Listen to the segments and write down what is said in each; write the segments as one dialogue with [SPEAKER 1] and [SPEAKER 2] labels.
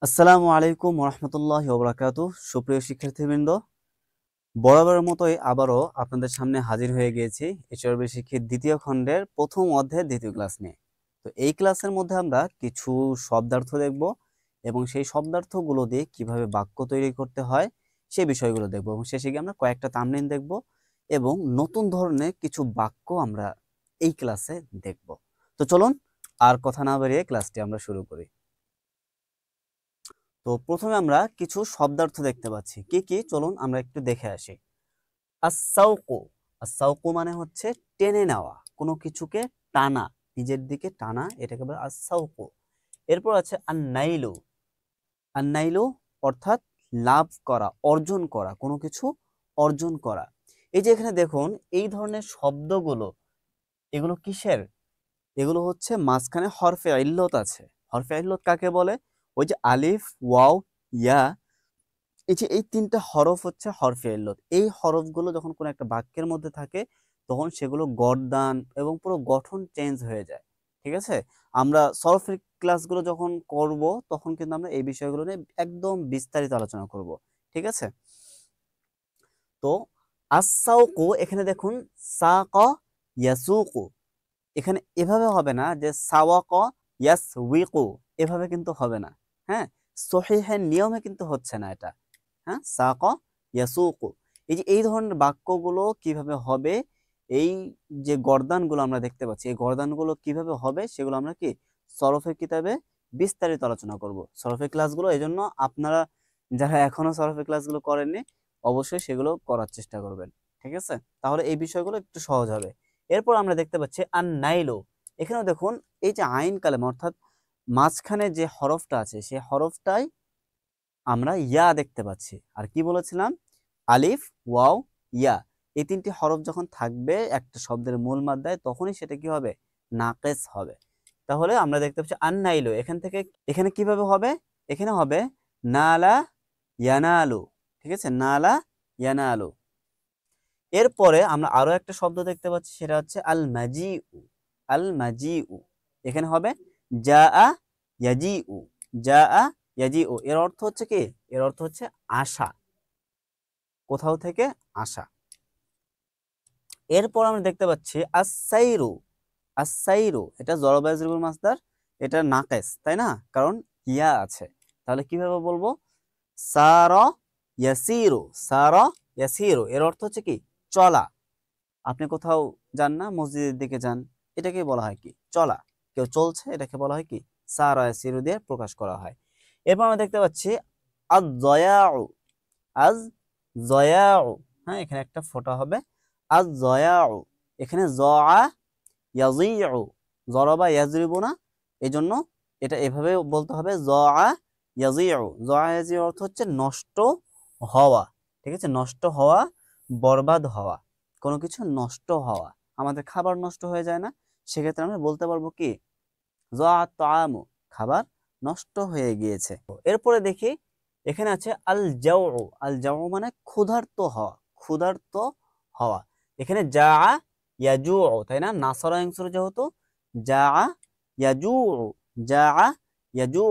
[SPEAKER 1] আসসালামু আলাইকুম ওরহমতুল্লাহি ওবরাকাতুহ। সুপ্রিয় শিক্ষার্থীবৃন্দ, বরাবরের মতোই আবারও আপনাদের সামনে হাজির হয়ে গিয়েছি এইচআরবি শিক্ষিত দ্বিতীয় খণ্ডের প্রথম অধ্যায়ের দ্বিতীয় ক্লাস নিয়ে। তো এই ক্লাসের মধ্যে আমরা কিছু শব্দার্থ দেখব এবং সেই শব্দার্থগুলো দিয়ে কিভাবে বাক্য তৈরি করতে হয় সেই বিষয়গুলো দেখব এবং শেষে গিয়ে আমরা কয়েকটা তামরিন দেখব এবং নতুন ধরনের কিছু বাক্য আমরা এই ক্লাসে দেখব। তো চলুন আর কথা না বাড়িয়ে ক্লাসটি আমরা শুরু করি। তো প্রথমে আমরা কিছু শব্দার্থ দেখতে পাচ্ছি, কি কি চলুন আমরা একটু দেখে আসি। আসাউকু, আসাউকু মানে হচ্ছে টেনে নেওয়া, কোনো কিছুকে টানা, নিজের দিকে টানা, এটাকে বলে আসাউকু। এরপর আছে আন্নাইলু, আন্নাইলু অর্থাৎ লাভ করা, অর্জন করা, কোনো কিছু অর্জন করা। এই যে এখানে দেখুন এই ধরনের শব্দগুলো, এগুলো কিসের? এগুলো হচ্ছে মাঝখানে হরফে ইল্লত আছে। হরফে ইল্লত কাকে বলে? ওই যে আলিফ, ওয়াও, ইয়া, এই যে এই তিনটা হরফ হচ্ছে হরফে ইল্লত। এই হরফগুলো যখন কোনো একটা বাক্যের মধ্যে থাকে তখন সেগুলো গর্দান এবং পুরো গঠন চেঞ্জ হয়ে যায়। ঠিক আছে, আমরা সরফের ক্লাসগুলো যখন করব তখন কিন্তু আমরা এই বিষয়গুলো নিয়ে একদম বিস্তারিত আলোচনা করব। ঠিক আছে, তো আসাউকু এখানে দেখুন সাক ইয়াসুকু, এখানে এভাবে হবে না যে সাওয়াক ইয়াসউইকু, এভাবে কিন্তু হবে না। হ্যাঁ, সহিহের নিয়মে কিন্তু হচ্ছে না এটা। হ্যাঁ, সাক ইয়াসুকু, এই যে এই ধরনের বাক্যগুলো কিভাবে হবে, এই যে গর্দানগুলো আমরা দেখতে পাচ্ছি, এই গর্দানগুলো কিভাবে হবে সেগুলো আমরা কি সরফের কিতাবে বিস্তারিত আলোচনা করব। সরফের ক্লাসগুলো এই জন্য আপনারা যারা এখনো সরফের ক্লাসগুলো করেননি অবশ্যই সেগুলো করার চেষ্টা করবেন। ঠিক আছে, তাহলে এই বিষয়গুলো একটু সহজ হবে। এরপর আমরা দেখতে পাচ্ছি আন নাইলো, এখানেও দেখুন এই যে আইন কালেম অর্থাৎ মাঝখানে যে হরফটা আছে সেই হরফটাই আমরা ইয়া দেখতে পাচ্ছি। আর কি বলেছিলাম? আলিফ, ওয়াও, ইয়া, এই তিনটি হরফ যখন থাকবে একটা শব্দের মূল মাদ্রায় তখনই সেটা কি হবে? নাকেস হবে। তাহলে আমরা দেখতে পাচ্ছি আন্নাইলু, এখান থেকে এখানে কিভাবে হবে? এখানে হবে নালা ইয়ানালু। ঠিক আছে, নালা ইয়ানালু। এরপরে আমরা আরো একটা শব্দ দেখতে পাচ্ছি, সেটা হচ্ছে আল মাজিউ। আল মাজিউ, এখানে হবে জাআ ইয়াজিউ, জাআ ইয়াজিউ। এর অর্থ হচ্ছে কি? এর অর্থ হচ্ছে আসা, কোথাও থেকে আসা। এরপর আমরা দেখতে পাচ্ছি আসাইরু। আসাইরু এটা জরবাজরুল মাসদার, এটা নাকেস, তাই না? কারণ ইয়া আছে। তাহলে কিভাবে বলবো? সারা ইয়াসিরু, সারা ইয়াসিরু, এর অর্থ হচ্ছে কি? চলা। আপনি কোথাও যান না, মসজিদের দিকে যান, এটাকে বলা হয় কি? চলা। কেউ চলছে, এটাকে বলা হয় কি? সারা ইয়াসিরু দিয়ে প্রকাশ করা হয়। এরপর আমরা দেখতে পাচ্ছি আজ জয়াউ। আজ জয়াউ, হ্যাঁ এখানে একটা ফোঁটা হবে। আজ জয়াউ, এখানে জআ ইয়াজিউ, জরাবা ইয়াজরিবু না, এজন্য এটা এভাবে বলতে হবে জআ ইয়াজিউ। জআ ইয়াজিউ অর্থ হচ্ছে নষ্ট হওয়া। ঠিক আছে, নষ্ট হওয়া, বরবাদ হওয়া, কোনো কিছু নষ্ট হওয়া। আমাদের খাবার নষ্ট হয়ে যায় না, সেক্ষেত্রে আমরা বলতে পারবো কি? জআ তাআমু, খাবার নষ্ট হয়ে গিয়েছে। এরপরে দেখি এখানে আছে আল জাউ। আল জাউ মানে ক্ষুধার্ত হওয়া, ক্ষুধার্ত হওয়া। এখানে জাআ ইয়াজু, তাই না? নাসরা অংশের যেহেতু জাআ ইয়াজু, জাআ ইয়াজু।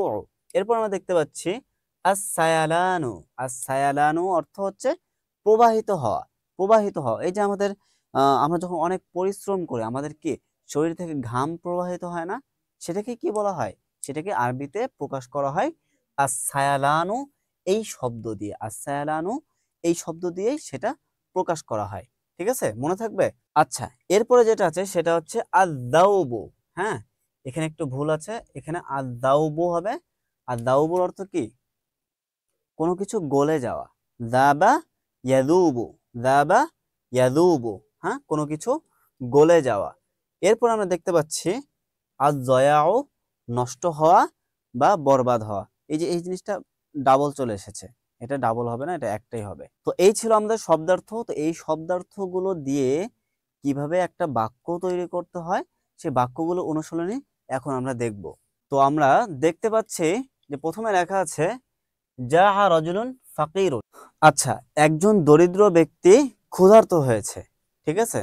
[SPEAKER 1] এরপর আমরা দেখতে পাচ্ছি আস-সায়ালানু। আস-সায়ালানু অর্থ হচ্ছে প্রবাহিত হওয়া, প্রবাহিত হওয়া। এই যে আমাদের আমরা যখন অনেক পরিশ্রম করি আমাদের কি শরীর থেকে ঘাম প্রবাহিত হয় না, সেটাকে কি বলা হয়? সেটাকে আরবিতে প্রকাশ করা হয় আস-সায়ালানু এই শব্দ দিয়ে। আস-সায়ালানু এই শব্দ দিয়েই সেটা প্রকাশ করা হয়। ঠিক আছে, মনে থাকবে? আচ্ছা, এরপরে যেটা আছে সেটা হচ্ছে আদ-দাউবু। হ্যাঁ, এখানে একটু ভুল আছে, এখানে আদ-দাউবু হবে। আদ-দাউবুর অর্থ কি? কোনো কিছু গলে যাওয়া। যাবা ইয়াদুবু, যাবা ইয়াদুবু, হ্যাঁ কোনো কিছু গলে যাওয়া। এরপর আমরা দেখতে পাচ্ছি আজ-জয়াউ, নষ্ট হওয়া বা বরবাদ হওয়া। এই যে এই জিনিসটা ডাবল চলে এসেছে, এটা ডাবল হবে না, এটা একটাই হবে। তো এই ছিল আমাদের শব্দার্থ। তো এই শব্দার্থগুলো দিয়ে কিভাবে একটা বাক্য তৈরি করতে হয় সেই বাক্যগুলো অনুশীলনী এখন আমরা দেখব। তো আমরা দেখতে পাচ্ছি যে প্রথমে লেখা আছে জাআ রাজুলুন ফাকিরুন। আচ্ছা, একজন দরিদ্র ব্যক্তি ক্ষুধার্ত হয়েছে। ঠিক আছে,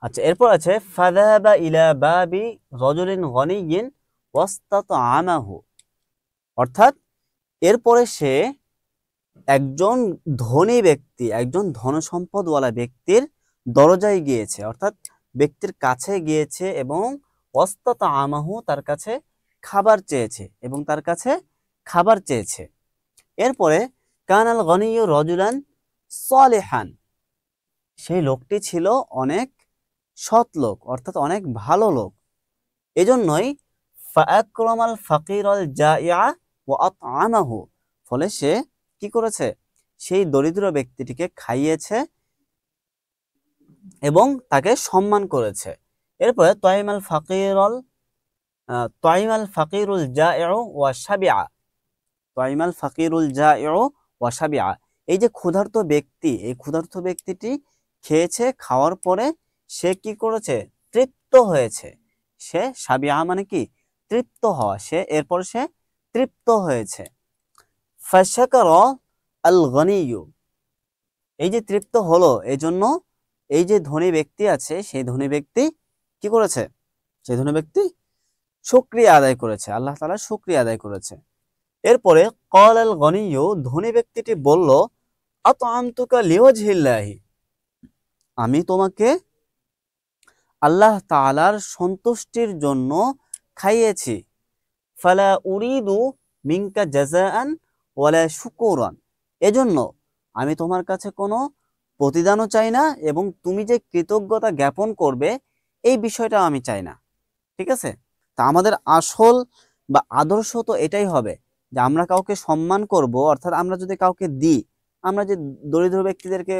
[SPEAKER 1] আচ্ছা এরপর আছে ফাযাহাবা ইলা বাবি রাজুলিন গনিয়্যিন ওয়াস্তাতআমাহু, অর্থাৎ এরপরে সে একজন ধনী ব্যক্তি, একজন ধনসম্পদওয়ালা ব্যক্তির দরজায় গিয়েছে, অর্থাৎ ব্যক্তির কাছে গিয়েছে এবং ওয়াস্তাতা আমাহু, তার কাছে খাবার চেয়েছে এবং তার কাছে খাবার চেয়েছে। এরপরে কানাল গনিয়্যু রজুলান সালিহান, সেই লোকটি ছিল অনেক সৎ লোক, অর্থাৎ অনেক ভালো লোক। এজন্যই ফাআকরামাল ফাকিরাল জাইআ ওয়া আত'আমাহু, ফলে সে কি করেছে, সেই দরিদ্র ব্যক্তিটিকে খাইয়েছে এবং তাকে সম্মান করেছে। এরপরে তাইমাল ফাকিরুল জাইউ ওয়া শাবিআ, তাইমাল ফাকিরুল জাইউ ওয়া শাবিআ, এই যে ক্ষুধার্ত ব্যক্তি, এই ক্ষুধার্ত ব্যক্তিটি খেয়েছে, খাওয়ার পরে সে কি করেছে, তৃপ্ত হয়েছে। সে শাবিআ মানে কি, তৃপ্ত হওয়া, এরপর সে তৃপ্ত হয়েছে। ফাশাকারা আল গনিয়্যু, এই যে তৃপ্ত হলো, এই জন্য এই যে ধনী ব্যক্তি আছে, সেই ধনী ব্যক্তি কি করেছে, সেই ধনী ব্যক্তি শুকরিয়া আদায় করেছে, আল্লাহ তাআলার শুকরিয়া আদায় করেছে। এরপরে ক্বাল আল গনিয়্যু, ধনী ব্যক্তিটি বলল, আত'আমতুকা লিওয়াজহিল্লাহি, আমি তোমাকে আল্লাহ তাআলার সন্তুষ্টির জন্য খাইয়েছি। ফালা উরিদু মিনকা জাযাআন ওয়ালা শুকুরান, এজন্য আমি তোমার কাছে কোনো প্রতিদানও চাই না এবং তুমি যে কৃতজ্ঞতা জ্ঞাপন করবে এই বিষয়টা আমি চাই না। ঠিক আছে, তা আমাদের আসল বা আদর্শ তো এটাই হবে যে আমরা কাউকে সম্মান করব, অর্থাৎ আমরা যদি কাউকে দিই, আমরা যে দরিদ্র ব্যক্তিদেরকে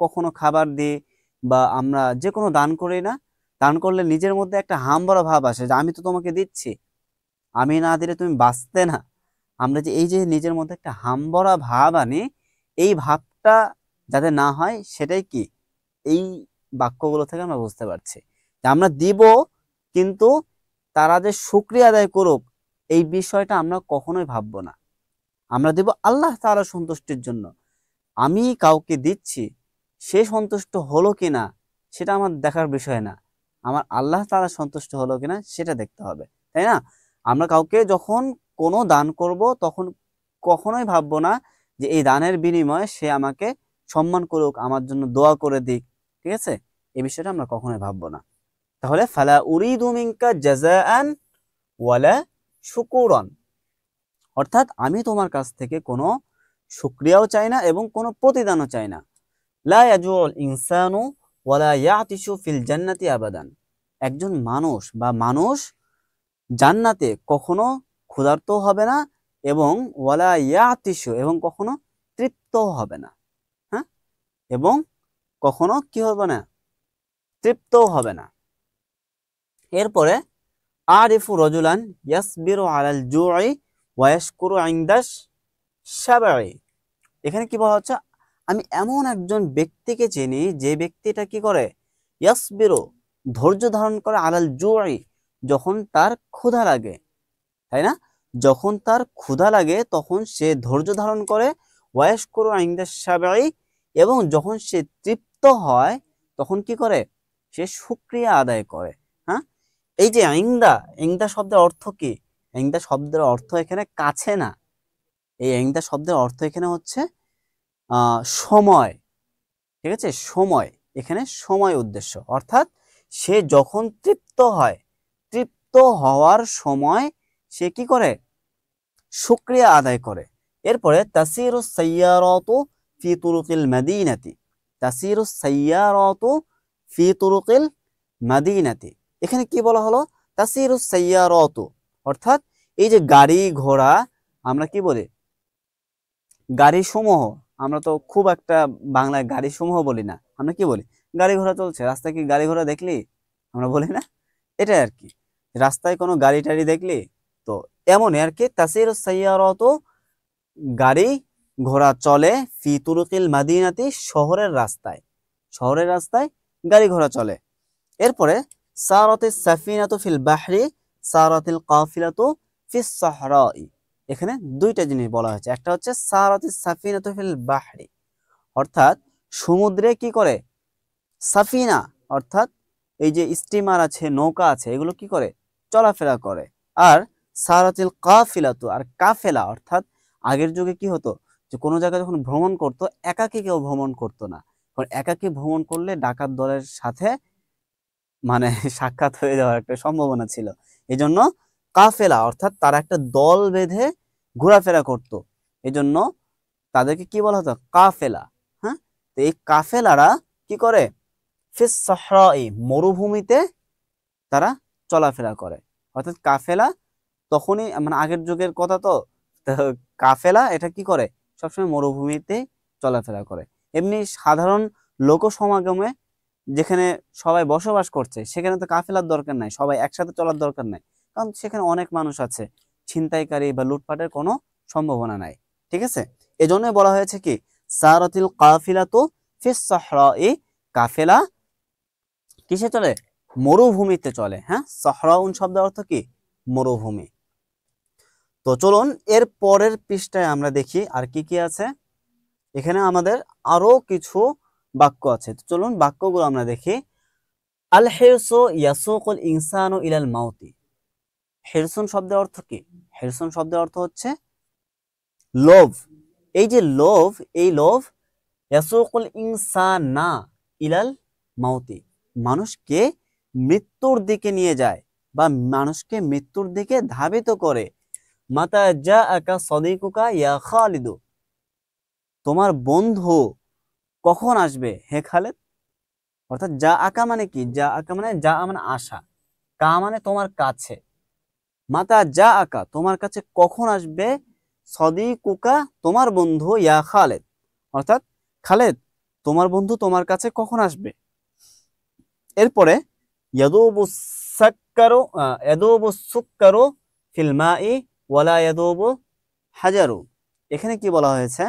[SPEAKER 1] কখনো খাবার দিই বা আমরা যে কোনো দান করি না, দান করলে নিজের মধ্যে একটা হামবড়া ভাব আসে যে আমি তো তোমাকে দিচ্ছি, আমি না দিলে তুমি বাঁচতে না। আমরা যে এই যে নিজের মধ্যে একটা হামবড়া ভাব আনি, এই ভাবটা যাতে না হয়, সেটাই কি এই বাক্যগুলো থেকে আমরা বুঝতে পারছি যে আমরা দিব, কিন্তু তারা যে শুকরিয়া আদায় করুক এই বিষয়টা আমরা কখনোই ভাববো না। আমরা দিব আল্লাহ তাআলার সন্তুষ্টির জন্য। আমি কাউকে দিচ্ছি, সে সন্তুষ্ট হলো কিনা সেটা আমার দেখার বিষয় না, আমার আল্লাহ তাআলা সন্তুষ্ট হলো কিনা সেটা দেখতে হবে, তাই না? আমরা কাউকে যখন কোনো দান করব তখন কখনোই ভাববো না যে এই দানের বিনিময়ে সে আমাকে সম্মান করুক, আমার জন্য দোয়া করে দিক। ঠিক আছে, এই বিষয়টা আমরা কখনোই ভাববো না। তাহলে ফালা উরিদু মিনকা জাযাআন ওয়ালা শুকুরান, অর্থাৎ আমি তোমার কাছ থেকে কোনো শুকরিয়াও চাই না এবং কোনো প্রতিদানও চাই না। লা ইয়াজুল ইনসানু ওয়ালা ইয়াতিশু ফিল জান্নাতি আবাদান, একজন মানুষ বা মানুষ জান্নাতে কখনো ক্ষুধার্ত হবে না এবং ওয়ালা ইয়াতিশু, এবং কখনো তৃপ্তও হবে না। হ্যাঁ, এবং কখনো কি হবে না, তৃপ্তও হবে না। এরপরে আরিফু রজুলান ইয়াসবিরু আলাল জুই ওয়া ইয়াশকুরু ইনদাশ শাবাই, এখানে কি বলা হচ্ছে, আমি এমন একজন ব্যক্তিকে চিনি যে ব্যক্তিটা কি করে, ইয়াসবিরু, ধৈর্য ধারণ করে, আলাল জুই, যখন তার ক্ষুধা লাগে, তাই না? যখন তার ক্ষুধা লাগে তখন সে ধৈর্য ধারণ করে, ওয়াশকুরু ইনদাশ শাবাই, এবং যখন সে তৃপ্ত হয় তখন কি করে, সে শুকরিয়া আদায় করে। হ্যাঁ, এই যে ইংদা, ইংদা শব্দের অর্থ কি? ইংদা শব্দের অর্থ এখানে কাছে না, এই ইংদা শব্দের অর্থ এখানে হচ্ছে সময়। ঠিক আছে, সময়, এখানে সময় উদ্দেশ্য, অর্থাৎ সে যখন তৃপ্ত হয়, তৃপ্ত হওয়ার সময় সে কি করে, শুকরিয়া আদায় করে। এরপরে তাসিরুস সাইয়ারাতু ফি তুরুকিল মাদিনাতি, তাসিরুস সাইয়ারাতু ফি তুরুকিল মাদিনাতি, এখানে কি বলা হলো, তাসিরুস সাইয়ারাতু, অর্থাৎ এই যে গাড়ি ঘোড়া, আমরা কি বলি গাড়ি সমূহ, আমরা তো খুব একটা বাংলায় গাড়ি সমূহ বলি না, আমরা কি বলি, গাড়ি ঘোড়া চলছে রাস্তায়, কি গাড়ি ঘোড়া দেখলি, আমরা বলি না, এটাই আর কি, রাস্তায় কোনো গাড়ি টাড়ি দেখলি, তো এমনই আর কি, তাসিরুস সাইয়ারাতু, গাড়ি ঘোড়া চলে, ফি তুরুকিল মাদিনাতি, শহরের রাস্তায়, শহরের রাস্তায় গাড়ি ঘোড়া চলে। এরপরে সারাতিস সাফিনাতু ফিল বাহরি সারাতিল কাফিলাতু ফিস সাহরাই, এখানে দুইটা জিনিস বলা হয়েছে, একটা হচ্ছে সারাতিস সাফিনাতু ফিল বাহরি, অর্থাৎ সমুদ্রে কি করে, সাফিনা অর্থাৎ এই যে স্টিমার আছে, নৌকা আছে, এগুলো কি করে, চলাফেরা করে। আর সারাতিল কাফিলাতু, আর কাফেলা অর্থাৎ আগের যুগে কি হতো, যে কোনো জায়গায় যখন ভ্রমণ করতো একাকী কেউ ভ্রমণ করতো না, কারণ একাকী ভ্রমণ করলে ডাকাত দলের সাথে মানে সাক্ষাৎ হয়ে যাওয়ার একটা সম্ভাবনা ছিল। এই জন্য কাফেলা অর্থাৎ তারা একটা দল বেঁধে ঘোরাফেরা করত, এই জন্য তাদেরকে কি বলা হতো, কাফেলা। হ্যাঁ, তো এই কাফেলারা কি করে, ফিস সাহরাই মরুভূমিতে তারা চলাফেরা করে। অর্থাৎ কাফেলা তখনই মানে আগের যুগের কথা তো, তো কাফেলা এটা কি করে, সবসময় মরুভূমিতে চলাফেরা করে। এমনি সাধারণ লোক সমাগমে যেখানে সবাই বসবাস করছে সেখানে তো কাফেলার দরকার নাই, সবাই একসাথে চলার দরকার নাই, কারণ সেখানে অনেক মানুষ আছে, ছিনতাইকারী বা লুটপাটের কোনো সম্ভাবনা নাই। ঠিক আছে, এজন্যই বলা হয়েছে কি সারাতিল কাফিলাতু ফিস সাহরাই, কাফেলা কিসে চলে, মরুভূমিতে চলে। হ্যাঁ, সাহরাউন শব্দের অর্থ কি, মরুভূমি। তো চলুন এর পরের পৃষ্ঠায় আমরা দেখি আর কি কি আছে। এখানে আমাদের আরো কিছু বাক্য আছে, তো চলুন বাক্যগুলো আমরা দেখি। আল হিরসু ইয়াসুকুল ইনসানু ইলাল মাউতি। হিরসুন শব্দের অর্থ কি, হিরসুন শব্দের অর্থ হচ্ছে লোভ। এই যে লোভ, এই লোভ ইয়াসুকুল ইনসানা ইলাল মাউতি, মানুষকে মৃত্যুর দিকে নিয়ে যায় বা মানুষকে মৃত্যুর দিকে ধাবিত করে। মাতা জাআকা সাদিকুকা ইয়া খালিদু, তোমার বন্ধু কখন আসবে হে খালেদ। অর্থাৎ যা আকা মানে কি, যা আকা মানে যা মানে আশা, কা মানে তোমার কাছে, মাতা যা আকা তোমার কাছে কখন আসবে, সদিকুকা তোমার বন্ধু, ইয়া খালেদ অর্থাৎ খালেদ তোমার বন্ধু তোমার কাছে কখন আসবে। এরপরে ইয়াদুবু সাক্কারু ইয়াদুবু সুক্কারু ফিল মাই ওয়ালা ইয়াদুবু হাজারু। এখানে কি বলা হয়েছে,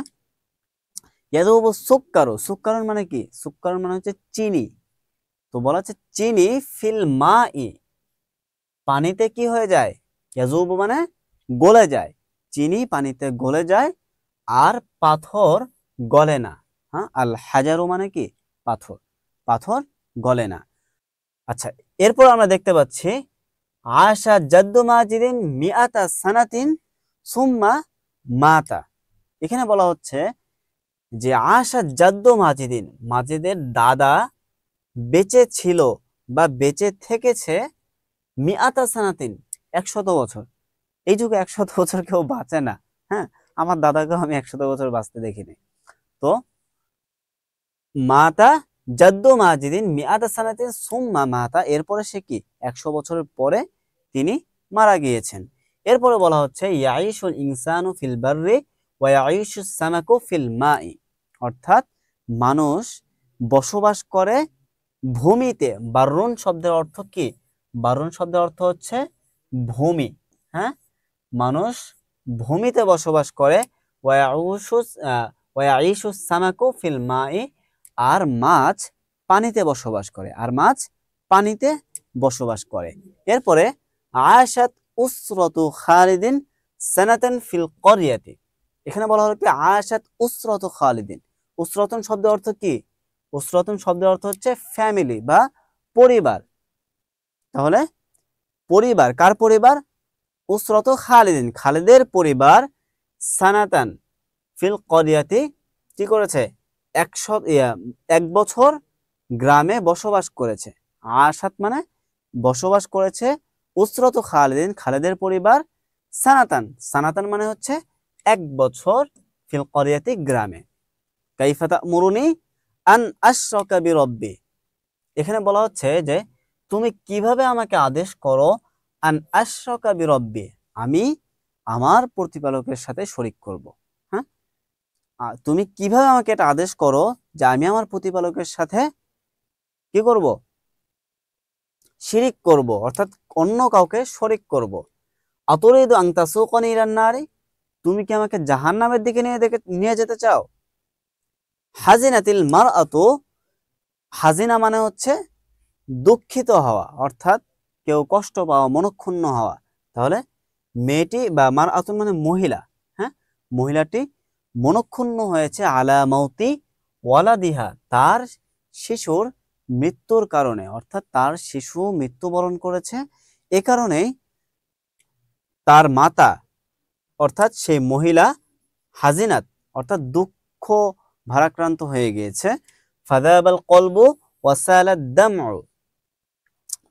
[SPEAKER 1] ইয়াদুবু সুক্কারু, সুক্কারুন মানে কি, সুক্কারুন মানে হচ্ছে চিনি। তো বলা হচ্ছে চিনি ফিল মাই, পানিতে কি হয়ে যায়, ইয়াজুবু মানে গলে যায়, চিনি পানিতে গলে যায় আর পাথর গলে না। হ্যাঁ, আল হাজারু মানে কি, পাথর, পাথর গলে না। আচ্ছা, এরপর আমরা দেখতে পাচ্ছি আশা জাদ্দু মাজিদিন মিআতা সানাতিন সুম্মা মাতা। এখানে বলা হচ্ছে যে আশা জাদ্দু মাজিদিন, মাজিদের দাদা বেঁচে ছিল বা বেঁচে থেকেছে, মিআতা সানাতিন 100 বছর। এই যুগে 100 বছর কেউ বাঁচে না। হ্যাঁ, আমার দাদাকেও আমি 100 বছর বাঁচতে দেখিনি। তো মাতা জাদ্দু মাজিদিন মিআতা সানাতিন সুম্মা মাতা, এরপরে সে কি 100 বছরের পরে তিনি মারা গিয়েছেন। এরপরে বলা হচ্ছে ইয়াইশুল ইনসানু ফিল বাররি ওয়া ইয়াইশুস সামাকু ফিল মাই, অর্থাৎ মানুষ বসবাস করে ভূমিতে। বাররুন শব্দের অর্থ কি, বাররুন শব্দের অর্থ হচ্ছে ভূমি। হ্যাঁ, মানুষ ভূমিতে বসবাস করে, ওয়া ইয়াইশুস সামাকু ফিল মাই, আর মাছ পানিতে বসবাস করে, আর মাছ পানিতে বসবাস করে। এরপরে আয়াশাত উসরাতু খালিদিন সানাতান ফিল ক্বরিয়াতি। এখানে বলা হলো কি আয়াশাত উসরাতু খালিদিন। উসরাতুন শব্দের অর্থ কি, উসরাতুন শব্দের অর্থ হচ্ছে ফ্যামিলি বা পরিবার। তাহলে পরিবার, কার পরিবার, উসরাতু খালিদিন খালিদের পরিবার, সানাতান ফিল ক্বরিয়াতি কি করেছে, 1 বছর গ্রামে বসবাস করেছে। আশাত মানে বসবাস করেছে, উসরাতু খালিদিন খালেদের পরিবার, সানাতান, সানাতান মানে হচ্ছে 1 বছর, ফিল ক্বরিয়াতি গ্রামে। কাইফা তা'মুরুনি আন আশরাকা বিরব্বি। এখানে বলা হচ্ছে যে তুমি কিভাবে আমাকে আদেশ করো, আন আশরাকা বিরব্বি, আমি আমার প্রতিপালকের সাথে শরীক করব। হ্যাঁ, তুমি কিভাবে আমাকে এটা আদেশ করো যে আমি আমার প্রতিপালকের সাথে কি করব, শিরিক করব, অর্থাৎ অন্য কাউকে শরীক করব। আতুরিদু আন তাসুকানি ইলান নারি, তুমি কি আমাকে জাহান্নামের দিকে নিয়ে যেতে চাও। হাজিনাতিল মারআতু, হাজিনা মানে হচ্ছে দুঃখিত হওয়া, অর্থাৎ কেউ কষ্ট পাওয়া, মনক্ষুণ্ণ হওয়া। তাহলে মেয়েটি বা মারআতুন মানে মহিলা। হ্যাঁ, মহিলাটি মনক্ষুণ্ণ হয়েছে আলা মাউতি ওয়ালাদিহা, তার শিশুর মৃত্যুর কারণে, অর্থাৎ তার শিশু মৃত্যুবরণ করেছে। এ কারণেই তার মাতা অর্থাৎ সেই মহিলা হাজিনাত অর্থাৎ দুঃখ ভারাক্রান্ত হয়ে গিয়েছে, ফাযাবাল কলবু ওয়াসালাদ দামউ,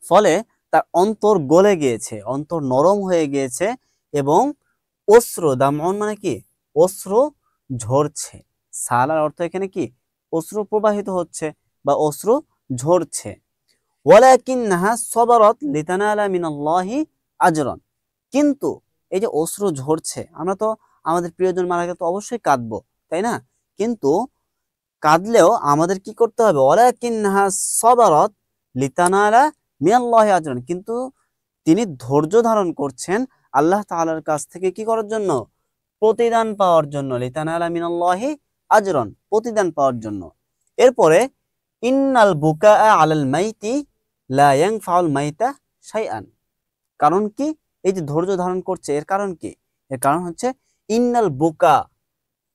[SPEAKER 1] ফলে তার অন্তর গলে গিয়েছে, অন্তর নরম হয়ে গিয়েছে, এবং অশ্রু, দামউন মানে কি, অশ্রু ঝরছে। সালার অর্থ এখানে কি, অশ্রু প্রবাহিত হচ্ছে বা অশ্রু ঝরছে। ওয়ালাকিন্নাহা সাবারাত লিতানালা মিনাল্লাহি আজরান, কিন্তু এই যে অশ্রু ঝরছে, আমরা তো আমাদের প্রিয়জন মারা গেলে তো অবশ্যই কাঁদবো, তাই না? কিন্তু কাঁদলেও আমাদের কি করতে হবে, ওয়ালাকিন্নাহা সাবারাত লিতানালা মিনাল্লাহি আজরান, কিন্তু তিনি ধৈর্য ধারণ করছেন আল্লাহ তাআলার কাছ থেকে কি করার জন্য, প্রতিদান পাওয়ার জন্য, লিতানালা মিনাল্লাহি আজরান, প্রতিদান পাওয়ার জন্য। এরপরে ইন্নাল বুকা আলাল মাইতি লা ইয়ানফাউল মাইতা শাইআন, কারণ কি, এই যে ধৈর্য ধারণ করছে এর কারণ কি, এর কারণ হচ্ছে ইন্নাল বুকা,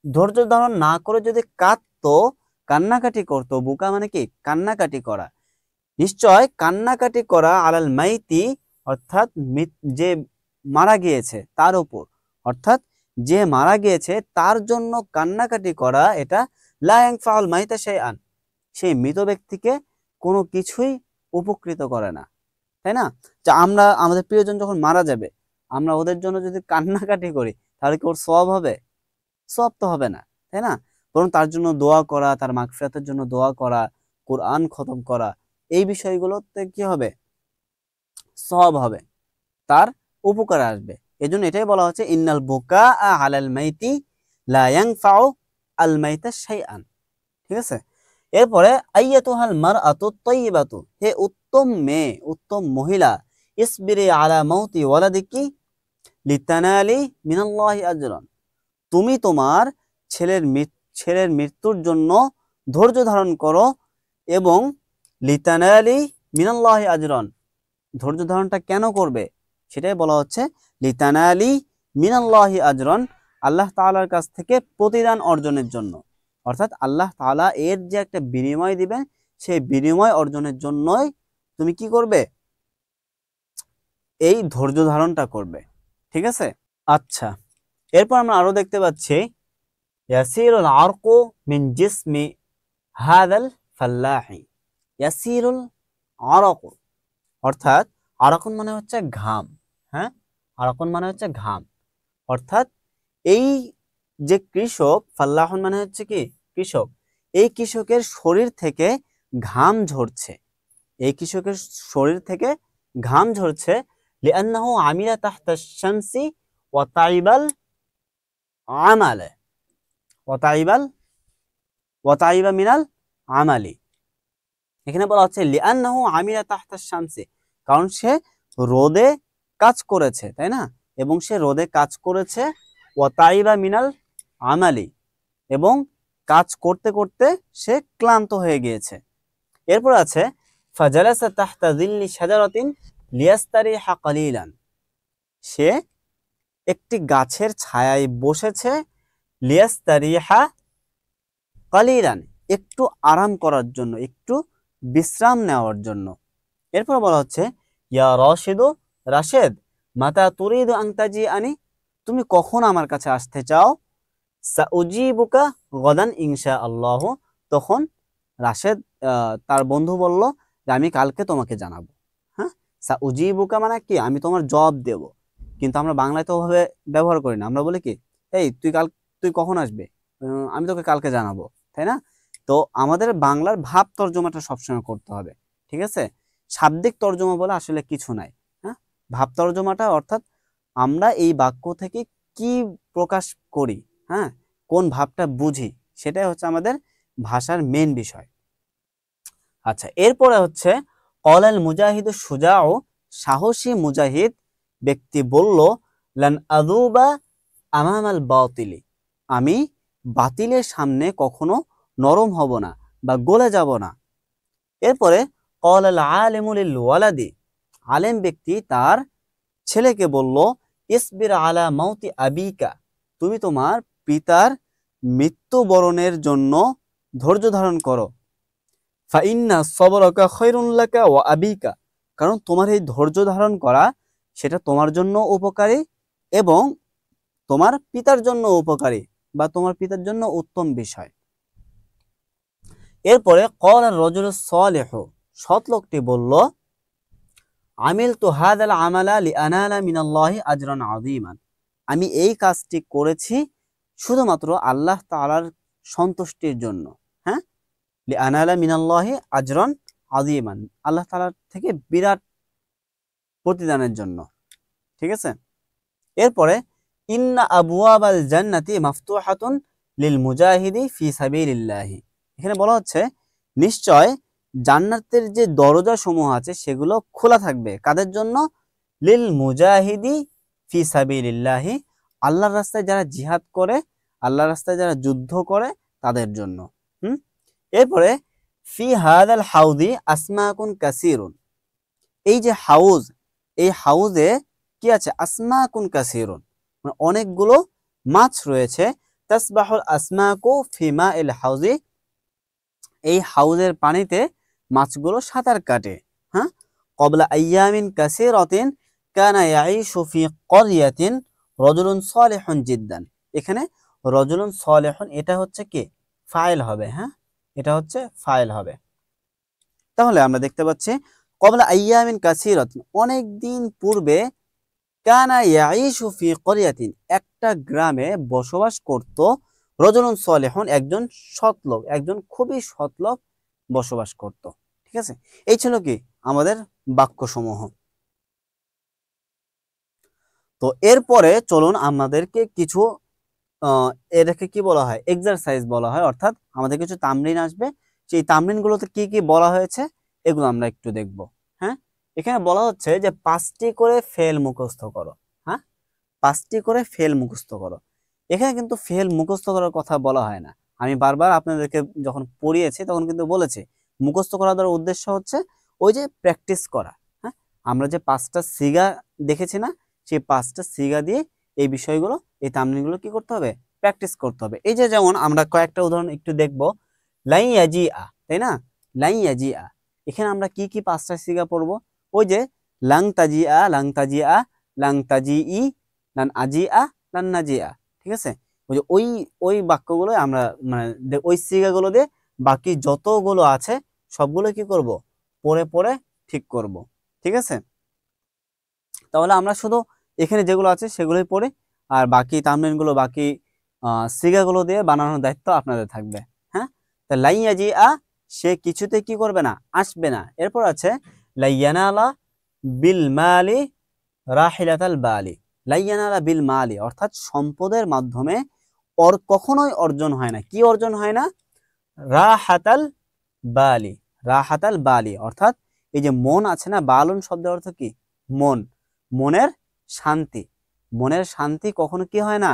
[SPEAKER 1] ধৈর্য ধারণ না করে যদি কাঁদতো, কান্নাকাটি করতো, বুকা মানে কি, কান্নাকাটি করা, নিশ্চয় কান্নাকাটি করা আলাল মাইতি অর্থাৎ যে মারা গিয়েছে তার উপর, অর্থাৎ যে মারা গিয়েছে তার জন্য কান্নাকাটি করা, এটা লা ইয়ানফাউল মাইতা শাইআন, সেই মৃত ব্যক্তিকে কোনো কিছুই উপকৃত করে না, তাই না? যে আমরা আমাদের প্রিয়জন যখন মারা যাবে, আমরা ওদের জন্য যদি কান্নাকাটি করি, তাহলে কি ওর সওয়াব হবে? সওয়াব তো হবে না, তাই না? বরং তার জন্য দোয়া করা, তার মাগফিরাতের জন্য দোয়া করা, কোরআন খতম করা, এই বিষয়গুলোতে কি হবে, সওয়াব হবে, তার উপকার আসবে। এজন্য এটাই বলা হচ্ছে ইন্নাল বুকা আলাল মাইতি লা ইয়ানফাউ আল মাইতা শাইআন, ঠিক আছে? এরপরে আইয়াতুহাল মারআতু তাইয়্যিবাতু, হে উত্তম মেয়ে, উত্তম মহিলা, ইসবিরি আলা মাউতি ওয়ালাদিকি লিতানালি মিনাল্লাহি আজরান, তুমি তোমার ছেলের মৃত্যুর জন্য ধৈর্য ধারণ করো, এবং লিতানালি মিনাল্লাহি আজরান, ধৈর্য ধারণটা কেন করবে সেটাই বলা হচ্ছে, লিতানালি মিনাল্লাহি আজরান, আল্লাহ তাআলার কাছ থেকে প্রতিদান অর্জনের জন্য, অর্থাৎ আল্লাহ তাআলা এর যে একটা বিনিময় দিবেন, সেই বিনিময় অর্জনের জন্যই তুমি কি করবে, এই ধৈর্য ধারণটা করবে, ঠিক আছে? আচ্ছা, এরপর আমরা আরো দেখতে পাচ্ছি ইয়াসিরুল আরকু মিন জিসমি হাদাল ফাল্লাহি, ইয়াসিরুল আরকু অর্থাৎ আরাকুন মানে হচ্ছে ঘাম, হ্যাঁ, আরাকুন মানে হচ্ছে ঘাম, অর্থাৎ এই যে কৃষক, ফাল্লাহুন মানে হচ্ছে কি, কৃষক, এই কৃষকের শরীর থেকে ঘাম ঝরছে, এই কৃষকের শরীর থেকে ঘাম ঝরছে, লিআন্নাহু আমিলা তাহতা শামসি ওয়া তাইবাল আমালে, ওয়া তাইবা মিনাল আমালি, এখানে বলা হচ্ছে লিআন্নাহু আমিলা তাহতা শামসি, কারণ সে রোদে কাজ করেছে, তাই না? এবং সে রোদে কাজ করেছে, ওয়া তাইবা মিনাল আমালি, এবং কাজ করতে করতে সে ক্লান্ত হয়ে গিয়েছে। এরপর আছে ফাজালাসা তাহতা যিল্লি শাজারাতিন লিয়াস্তারিহা কালিলান, সে একটি গাছের ছায়ায় বসেছে, লিয়াস্তারিহা কালিলান, একটু আরাম করার জন্য, একটু বিশ্রাম নেওয়ার জন্য। এরপর বলা হচ্ছে ইয়া রাশিদু, রাশেদ, মাতা তুরিদু আন তাজিআনি, তুমি কখন আমার কাছে আসতে চাও, সাউজিবুকা গদান ইনশাআল্লাহ, তখন রাশেদ তার বন্ধু বলল যে আমি কালকে তোমাকে জানাবো, হ্যাঁ, সাউজিবুকা মানে কি, আমি তোমার জবাব দেব, কিন্তু আমরা বাংলায় তো ওভাবে ব্যবহার করি না, আমরা বলি কি, এই তুই কখন আসবে, আমি তোকে কালকে জানাবো, তাই না? তো আমাদের বাংলার ভাব তর্জমাটা সবসময় করতে হবে, ঠিক আছে? শাব্দিক তর্জমা বলে আসলে কিছু নাই, হ্যাঁ, ভাব তর্জমাটা অর্থাৎ আমরা এই বাক্য থেকে কি প্রকাশ করি, হ্যাঁ, কোন ভাবটা বুঝি, সেটাই হচ্ছে আমাদের ভাষার মেন বিষয়। আচ্ছা, এরপরে হচ্ছে ক্বালাল মুজাহিদু শুজাউ, সাহসী মুজাহিদ ব্যক্তি বলল, লান আযুবা আমামাল বাতিলি, আমি বাতিলের সামনে কখনো নরম হব না বা গলে যাব না। এরপরে ক্বালাল আলিমু লিল ওয়ালাদি, আলেম ব্যক্তি তার ছেলেকে বলল, ইসবির আলা মাউতি আবিকা, তুমি তোমার পিতার মৃত্যুবরণের জন্য ধৈর্য ধারণ করো, ফাইন্না সবরাকা খায়রুন লাকা ওয়া আবিকা, কারণ তোমার এই ধৈর্য ধারণ করা সেটা তোমার জন্য উপকারী এবং তোমার পিতার জন্য উপকারী। বা তোমার পিতার জন্য উত্তম বিষয়। এরপরে ক্বালা রাজুলুস সালিহু, সৎ লোকটি বলল, আমিলতু হাযাল আমালা লিআনালা মিনাল্লাহি আজরান আযীমান, আমি এই কাজটি করেছি শুধুমাত্র আল্লাহ তাআলার সন্তুষ্টির জন্য। হ্যাঁ, লিআনালা মিনাল্লাহি আজরান আযীমান, আল্লাহ তাআলার থেকে বিরাট প্রতিদানের জন্য। ঠিক আছে। এরপরে ইন্না আবওয়াবাল জান্নাতি মাফতুহাতুন লিল মুজাহিদি ফি সাবিলিল্লাহি, এখানে বলা হচ্ছে নিশ্চয় জান্নাতের যে দরজা সমূহ আছে সেগুলো খোলা থাকবে কাদের জন্য? লিল মুজাহিদি ফি সাবিলিল্লাহি, আল্লাহর রাস্তায় যারা জিহাদ করে, আল্লাহর রাস্তায় যারা যুদ্ধ করে তাদের জন্য। এরপরে ফি হাদাল হাউদি আসমাকুন কাসিরুন, এই যে হাউজ, এই হাউজে কি আছে? আসমাকুন কাসিরুন, মানে অনেকগুলো মাছ রয়েছে। তাসবাহুল আসমাকু ফি মাইল হাউজি, এই হাউজের পানিতে মাছগুলো সাঁতার কাটে। হ্যাঁ, ক্বাবলা আইয়ামিন কাসিরাতিন কানা ইয়াঈশু ফি ক্বরিয়াতিন রাজুলুন সালিহুন জিদ্দান, এখানে রাজুলুন সালিহুন এটা হচ্ছে কি? ফাইল হবে। হ্যাঁ, এটা হচ্ছে ফাইল হবে। তাহলে আমরা দেখতে পাচ্ছি ক্বাবলা আইয়ামিন কাসিরাতিন, অনেক দিন পূর্বে, কানা ইয়াঈশু ফি ক্বরিয়াতিন, একটা গ্রামে বসবাস করত, রাজুলুন সালিহুন, একজন সৎলোক, একজন খুবই সৎলোক বসবাস করত। ঠিক আছে, এই ছিল কি আমাদের বাক্যসমূহ। তো এরপরে চলুন আমাদেরকে কিছু এটাকে কি বলা হয়? এক্সারসাইজ বলা হয়, অর্থাৎ আমাদের কিছু তামরিন আসবে, সেই তামরিনগুলোতে কি কি বলা হয়েছে এগুলো আমরা একটু দেখব। হ্যাঁ, এখানে বলা হচ্ছে যে 5টি করে ফেল মুখস্থ করো। হ্যাঁ, 5টি করে ফেল মুখস্থ করো। এখানে কিন্তু ফেল মুখস্থ করার কথা বলা হয় না। আমি বারবার আপনাদেরকে যখন পড়িয়েছি তখন কিন্তু বলেছি মুখস্থ করার দ্বারা উদ্দেশ্য হচ্ছে ওই যে প্র্যাকটিস করা। হ্যাঁ, আমরা যে 5টা সিগা দেখেছি না, সেই 5টা সিগা দিয়ে এই বিষয়গুলো, এই তামরিনগুলো কি করতে হবে? প্র্যাকটিস করতে হবে। এই যে যেমন আমরা কয়েকটা উদাহরণ একটু দেখব। লাই ইয়াজিআ, তাই না? লাই ইয়াজিআ, এখানে আমরা কি কি 5টা সিগা পড়বো? ওই যে লাং তাজিআ, লাং তাজিআ, লাং তাজিই, লান আজিআ, লান নাজিআ। ঠিক আছে, ওই যে ওই বাক্যগুলো আমরা মানে ওই সিগাগুলো দিয়ে বাকি যতগুলো আছে সবগুলো কি করব? পড়ে পড়ে ঠিক করব। ঠিক আছে, তাহলে আমরা শুধু এখানে যেগুলো আছে সেগুলোই পড়ি, আর বাকি তামরিনগুলো, বাকি সিগাগুলো দিয়ে বানানোর দায়িত্ব আপনাদের থাকবে। হ্যাঁ, তা লাইয়াজিআ, সে কিছুতে কি করবে না? আসবে না। এরপর আছে লাইয়ানালা বিল মালি রাহিলাতাল বালি, লাইয়ানালা বিল মালি, অর্থাৎ সম্পদের মাধ্যমে কখনোই অর্জন হয় না। কি অর্জন হয় না? রাহাতাল বালি, রাহাতাল বালি, অর্থাৎ এই যে মন আছে না, বালুন শব্দের অর্থ কি? মন, মনের শান্তি। মনের শান্তি কখনো কি হয় না?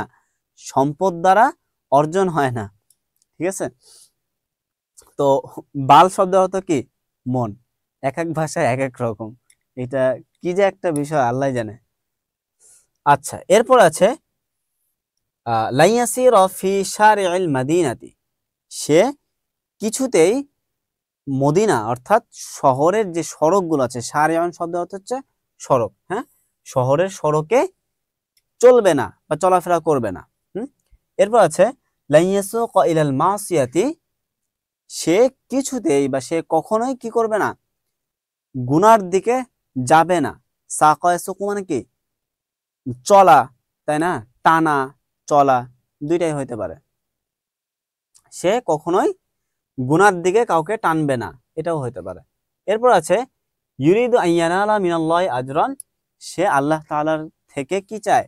[SPEAKER 1] সম্পদ দ্বারা অর্জন হয় না। ঠিক আছে, তো বাল শব্দের অর্থ কি? মন। এক এক ভাষায় এক এক রকম, এটা কি যে একটা বিষয় আল্লাহ জানে। আচ্ছা, এরপর আছে লাইয়াসির ফি শারি'ল মাদিনাতি, সে কিছুতেই মদিনা অর্থাৎ শহরের যে সড়কগুলো আছে, শারি'ন শব্দের অর্থ হচ্ছে সড়ক। হ্যাঁ, শহরের সড়কে চলবে না বা চলাফেরা করবে না। এরপর আছে লাইয়াসুক ইলাল মাসিয়াতি, সে কিছুতেই বা সে কখনোই কি করবে না? গুনার দিকে যাবে না। সাকা ইয়াসুকু মানে কি? চলা, তাই না? টানা, চলা, দুইটাই হইতে পারে। সে কখনোই গুনার দিকে কাউকে টানবে না, এটাও হইতে পারে। এরপর আছে ইউরিদু আইয়ানালা মিনাল্লাহি আজরান, সে আল্লাহ তাআলার থেকে কি চায়?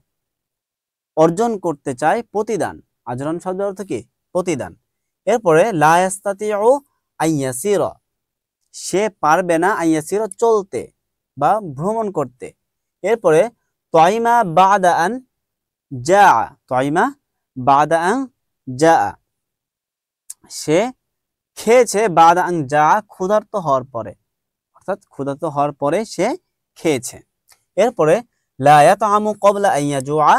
[SPEAKER 1] অর্জন করতে চায় প্রতিদান। আজরান শব্দের অর্থ কি? প্রতিদান। এরপরে লা ইস্তাতিউ আইয়াসিরা, সে পারবে না আইয়াসিরা চলতে বা ভ্রমণ করতে। এরপরে তাইমা বাদা আন জা, তাইমা বাদা আন জা, সে খেয়েছে বাদা আন জা, ক্ষুধার্ত হওয়ার পরে, অর্থাৎ ক্ষুধার্ত হওয়ার পরে সে খেয়েছে। এরপরে লা ইয়াতআমু ক্বাবলা আন ইয়াজুআ,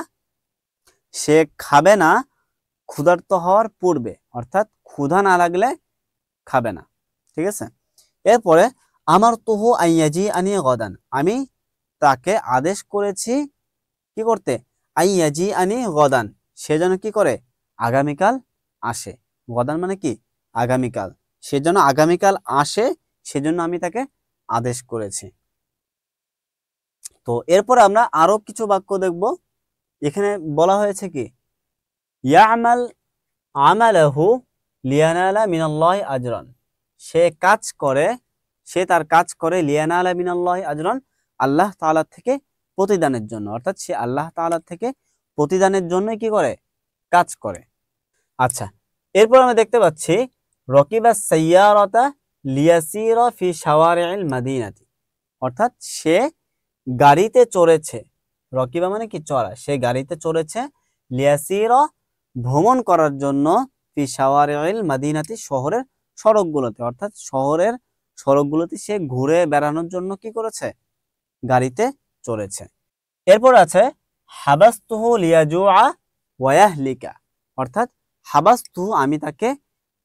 [SPEAKER 1] সে খাবে না ক্ষুধার্ত হওয়ার পূর্বে, অর্থাৎ ক্ষুধা না লাগলে খাবে না। ঠিক আছে, এরপরে আমার তুহু আইয়াজি আনি গদান, আমি তাকে আদেশ করেছি কি করতে? আইয়াজি আনি গদান, সে যেন কি করে? আগামীকাল আসে, গদান মানে কি আগামীকাল, সেজন্য আগামীকাল আসে, সেজন্য আমি তাকে আদেশ করেছি। তো এরপরে আমরা আরো কিছু বাক্য দেখব। এখানে বলা হয়েছে কি ইয়ামাল আমালাহু লিয়ানালা মিনাল্লাহি আজরান, সে কাজ করে, সে তার কাজ করে লিয়ানালা মিনাল্লাহি আজরান, আল্লাহ তাআলা থেকে প্রতিদানের জন্য, অর্থাৎ সে আল্লাহ তাআলা থেকে প্রতিদানের জন্যই কি করে কাজ করে। আচ্ছা, এরপর আমরা দেখতে পাচ্ছি রকিবা সাইয়ারাতা লিয়াসিরা ফি শাওয়ারিল মাদিনাতি, অর্থাৎ সে গাড়িতে চড়েছে, রকিবা মানে কি চড়া, সে গাড়িতে চড়েছে, লিয়াসিরা ভ্রমণ করার জন্য, ফি শাওয়ারিল মাদিনাতি শহরের সড়কগুলোতে, অর্থাৎ শহরের সড়কগুলোতে সে ঘুরে বেড়ানোর জন্য কি করেছে গাড়িতে চড়েছে। এরপর আছে হাবাস্তুহু লিয়াজুআ ওয়া ইয়াহলিকা, অর্থাৎ হাবাস্তুহু আমি তাকে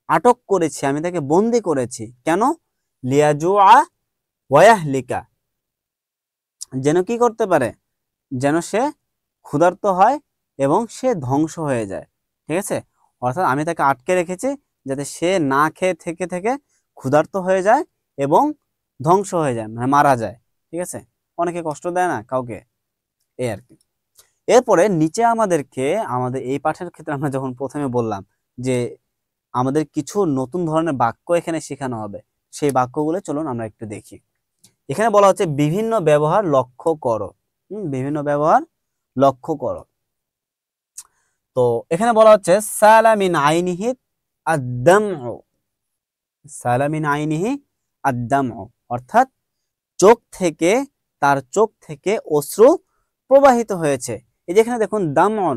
[SPEAKER 1] আটক করেছি, আমি তাকে বন্দি করেছি, কেন লিয়াজুআ ওয়া ইয়াহলিকা, যেন কি করতে পারে, যেন সে ক্ষুধার্ত হয় এবং সে ধ্বংস হয়ে যায়। ঠিক আছে, অর্থাৎ আমি তাকে আটকে রেখেছি যাতে সে না খেয়ে থেকে থেকে ক্ষুধার্ত হয়ে যায় এবং ধ্বংস হয়ে যায়, মানে মারা যায়। ঠিক আছে, অনেকে কষ্ট দেয় না কাউকে, এই আর কি। এরপরে নিচে আমাদেরকে, আমাদের এই পাঠের ক্ষেত্রে আমরা যখন প্রথমে বললাম যে আমাদের কিছু নতুন ধরনের বাক্য এখানে শেখানো হবে, সেই বাক্যগুলো চলুন আমরা একটু দেখি। এখানে বলা হচ্ছে বিভিন্ন ব্যবহার লক্ষ্য করো, বিভিন্ন ব্যবহার লক্ষ্য করো। তো এখানে বলা হচ্ছে সালামিন আইনিহি আদ-দামউ, সালামিন আইনিহি আদ-দামউ, অর্থাৎ চোখ থেকে, তার চোখ থেকে অশ্রু প্রবাহিত হয়েছে। এই যে এখানে দেখুন দামন,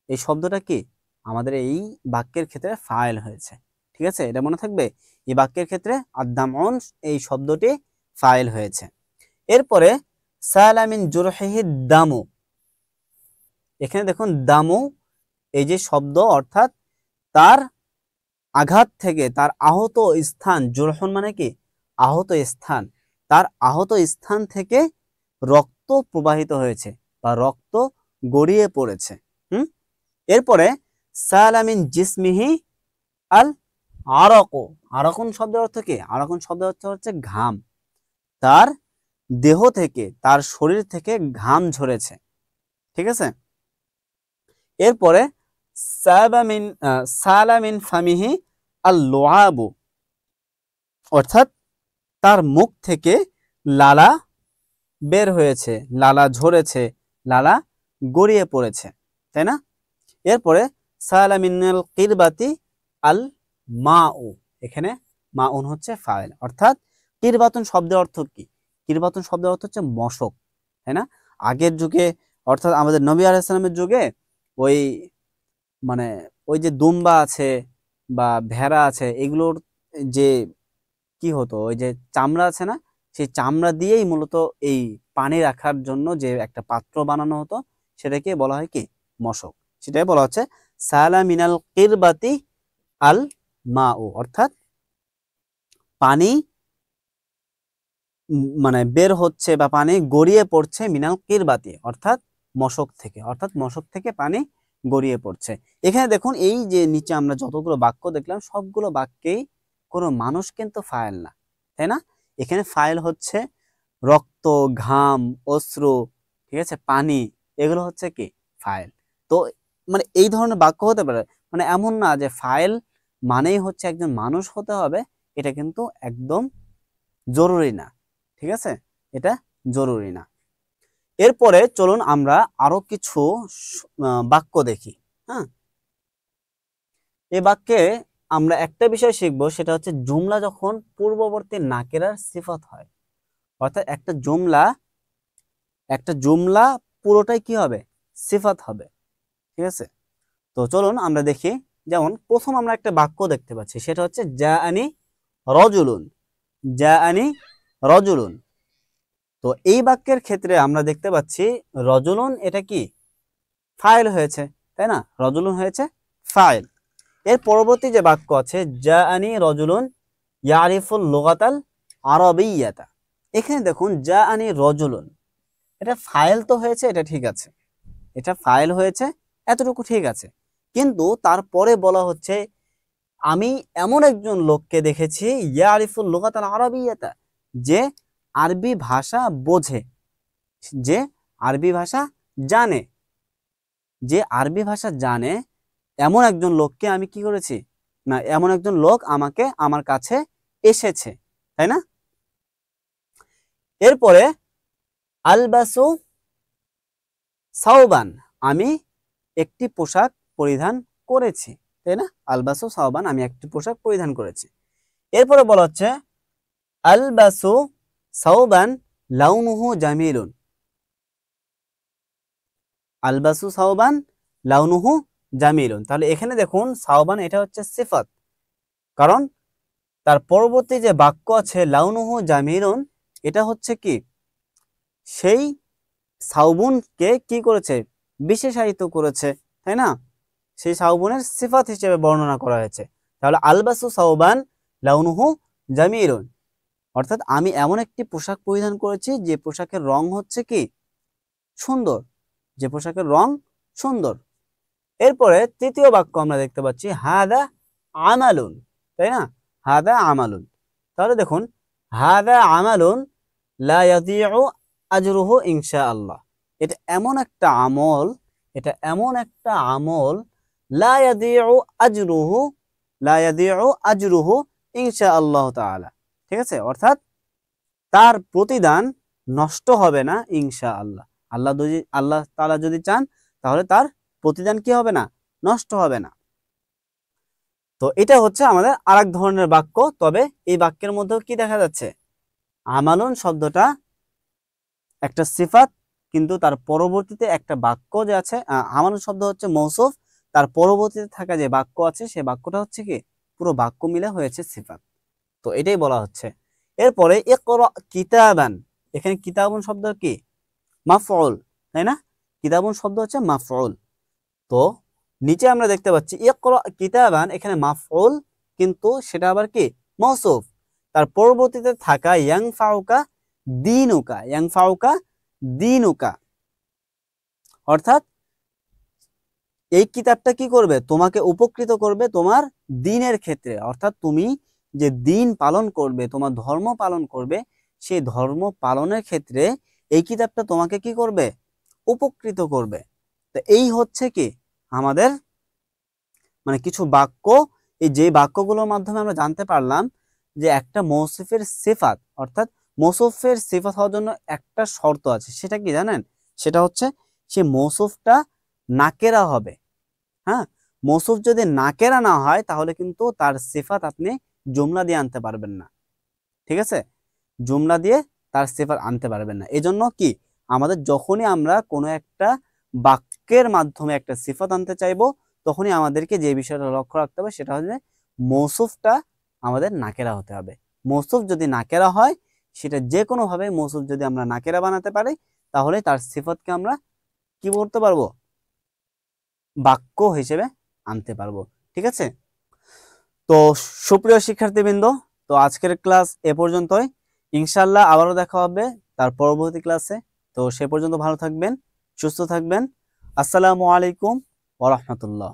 [SPEAKER 1] এই শব্দটা কি আমাদের এই বাক্যের ক্ষেত্রে ফাইল হয়েছে। ঠিক আছে, এটা মনে থাকবে, এই বাক্যের ক্ষেত্রে আদ-দামউন এই শব্দটি ফাইল হয়েছে। এরপরে সালামিন জুরহিহি দামু, এখানে দেখুন দামু এই যে শব্দ, অর্থাৎ তার আঘাত থেকে, তার আহত স্থান, জুরহুন মানে কি আহত স্থান, তার আহত স্থান থেকে রক্ত প্রবাহিত হয়েছে বা রক্ত গড়িয়ে পড়েছে। এরপরে সালামিন জিসমিহি আল আরাকু, আরাকুন শব্দের অর্থ কি, আরাকুন শব্দের অর্থ হচ্ছে ঘাম, তার দেহ থেকে, তার শরীর থেকে ঘাম ঝরেছে। ঠিক আছে, এরপরে সালামিন ফামিহি আল লুআবু, অর্থাৎ তার মুখ থেকে লালা বের হয়েছে, লালা ঝরেছে, লালা গড়িয়ে পড়েছে, তাই না? এরপরে সালামিনাল কিরবাতি আল মাউ, এখানে মাউন হচ্ছে ফাইল, অর্থাৎ কিরবাতুন শব্দের অর্থ কি, কিরবাতুন শব্দের অর্থ হচ্ছে মশক, তাই না? আগের যুগে, অর্থাৎ আমাদের নবী আলাইহিস সালামের যুগে ওই মানে ওই যে দুম্বা আছে বা ভেড়া আছে, এগুলোর যে কি হতো, ওই যে চামড়া আছে না, সেই চামড়া দিয়েই মূলত এই পানি রাখার জন্য যে একটা পাত্র বানানো হতো, সেটাকে বলা হয় কি মশক। সেটাই বলা হচ্ছে সালামিনাল কিরবাতি আল মাউ, অর্থাৎ পানি মানে বের হচ্ছে বা পানি গড়িয়ে পড়ছে, মিনাল কিরবাতি অর্থাৎ মশক থেকে, অর্থাৎ মশক থেকে পানি গড়িয়ে পড়ছে। এখানে দেখুন এই যে নিচে আমরা যতগুলো বাক্য দেখলাম, সবগুলো বাক্যেই কোনো মানুষ কিন্তু ফাইল না, তাই না? এখানে ফাইল হচ্ছে রক্ত, ঘাম, অশ্রু, ঠিক আছে, পানি, এগুলো হচ্ছে কি ফাইল। তো মানে এই ধরনের বাক্য হতে পারে, মানে এমন না যে ফাইল মানেই হচ্ছে একজন মানুষ হতে হবে, এটা কিন্তু একদম জরুরি না। ঠিক আছে, এটা জরুরি না। এরপরে চলুন আমরা আরো কিছু বাক্য দেখি। হ্যাঁ, এই বাক্যে আমরা একটা বিষয় শিখবো, সেটা হচ্ছে জুমলা যখন পূর্ববর্তী নাকেরার সিফাত হয়, অর্থাৎ একটা জুমলা পুরোটাই কি হবে, সিফাত হবে। ঠিক আছে, তো চলুন আমরা দেখি। যেমন প্রথম আমরা একটা বাক্য দেখতে পাচ্ছি, সেটা হচ্ছে জাআনি রজুলুন, জাআনি রজুলুন। তো এই বাক্যের ক্ষেত্রে আমরা দেখতে পাচ্ছি রজুলুন এটা কি ফাইল হয়েছে, তাই না? রজুলুন হয়েছে ফাইল। এর পরবর্তী যে বাক্য আছে জাআনি রজুলুন ইয়ারিফুল লুগাতাল আরাবিয়্যাতা, এখানে দেখুন জাআনি রজুলুন, এটা ফাইল তো হয়েছে, এটা ঠিক আছে, এটা ফাইল হয়েছে, এতটুকু ঠিক আছে। কিন্তু তারপরে বলা হচ্ছে আমি এমন একজন লোককে দেখেছি ইয়ারিফুল লুগাতাল আরাবিয়াতা, যে আরবি ভাষা বোঝে, যে আরবি ভাষা জানে, যে আরবি ভাষা জানে, এমন একজন লোককে আমি কি করেছি, না এমন একজন লোক আমার কাছে এসেছে, তাই না? এরপরে আলবাসু সাওবান, আমি একটি পোশাক পরিধান করেছি, তাই না? আলবাসু সাওবান, আমি একটি পোশাক পরিধান করেছি। এরপরে বলা হচ্ছে আলবাসু সাওবান লাউনুহু জামিলুন, আলবাসু সাওবান লাউনুহু জামিলুন। তাহলে এখানে দেখুন সাওবান এটা হচ্ছে সিফাত, কারণ তার পরবর্তী যে বাক্য আছে লাউনুহু জামিলুন, এটা হচ্ছে কি সেই সাউবুনকে কি করেছে, বিশেষায়িত করেছে, তাই না? সেই সাউবুনের সিফাত হিসেবে বর্ণনা করা হয়েছে। তাহলে আলবাসু সাওবান লাউনুহু জামিলুন, অর্থাৎ আমি এমন একটি পোশাক পরিধান করেছি যে পোশাকের রং হচ্ছে কি সুন্দর, যে পোশাকের রং সুন্দর। এরপরে তৃতীয় বাক্য আমরা দেখতে পাচ্ছি হাদা আমালুন, তাই না? হাদা আমালুন। তাহলে দেখুন হাদা আমালুন লা ইয়াদিউ আজরুহু ইনশাআল্লাহ, এটা এমন একটা আমল, এটা এমন একটা আমল লা ইয়াদিউ আজরুহু, লা ইয়াদিউ আজরুহু ইনশাআল্লাহ তাআলা, ঠিক আছে? অর্থাৎ তার প্রতিদান নষ্ট হবে না ইনশাআল্লাহ। আল্লাহ তাআলা যদি চান তাহলে তার প্রতিদান কি হবে না, নষ্ট হবে না। তো এটা হচ্ছে আমাদের আরেক ধরনের বাক্য। তবে এই বাক্যের মধ্যেও কি দেখা যাচ্ছে, আমালুন শব্দটা একটা সিফাত, কিন্তু তার পরবর্তীতে একটা বাক্য যে আছে, আমালুন শব্দ হচ্ছে মৌসুফ, তার পরবর্তীতে থাকা যে বাক্য আছে সে বাক্যটা হচ্ছে কি পুরো বাক্য মিলে হয়েছে সিফাত। তো এটাই বলা হচ্ছে। এরপরে ইকরা কিতাবান, এখানে কিতাবুন শব্দ কি মাফউল, তাই না? কিতাবুন শব্দ হচ্ছে মাফউল। তো নিচে আমরা দেখতে পাচ্ছি ইকরা কিতাবান, এখানে মাফউল, কিন্তু সেটা আবার কি মৌসুফ। তার পরবর্তীতে থাকা ইয়ানফাউকা দীনুকা, ইয়ানফাউকা দীনুকা, অর্থাৎ এই কিতাবটা কি করবে, তোমাকে উপকৃত করবে তোমার দ্বীনের ক্ষেত্রে, অর্থাৎ তুমি যে দ্বীন পালন করবে, তোমার ধর্ম পালন করবে, সেই ধর্ম পালনের ক্ষেত্রে এই কিতাবটা তোমাকে কি করবে, উপকৃত করবে। তো এই হচ্ছে কি আমাদের মানে কিছু বাক্য, এই যে বাক্যগুলোর মাধ্যমে আমরা জানতে পারলাম যে একটা মৌসুফের সিফাত, অর্থাৎ মৌসুফের সিফাত হওয়ার জন্য একটা শর্ত আছে, সেটা কি জানেন? সেটা হচ্ছে সে মৌসুফটা নাকেরা হবে। হ্যাঁ, মৌসুফ যদি নাকেরা না হয় তাহলে কিন্তু তার সিফাত আপনি জুমলা দিয়ে আনতে পারবেন না, ঠিক আছে? জুমলা দিয়ে তার সিফাত আনতে পারবেন না। এজন্য কি আমাদের যখনই আমরা কোনো একটা বাক্যের মাধ্যমে একটা সিফাত আনতে চাইবো, তখনই আমাদেরকে যে বিষয়টা লক্ষ্য রাখতে হবে সেটা হচ্ছে মৌসুফটা আমাদের নাকেরা হতে হবে। মৌসুফ যদি নাকেরা হয়, সেটা যে কোনো ভাবে মৌসুফ যদি আমরা নাকেরা বানাতে পারি, তাহলে তার সিফাতকে আমরা কি করতে পারবো, বাক্য হিসেবে আনতে পারবো, ঠিক আছে? তো সুপ্রিয় শিক্ষার্থীবৃন্দ, তো আজকের ক্লাস এ পর্যন্তই। ইনশাল্লাহ আবারও দেখা হবে তার পরবর্তী ক্লাসে। তো সে পর্যন্ত ভালো থাকবেন, সুস্থ থাকবেন। আসসালামু আলাইকুম ওয়া রাহমাতুল্লাহ।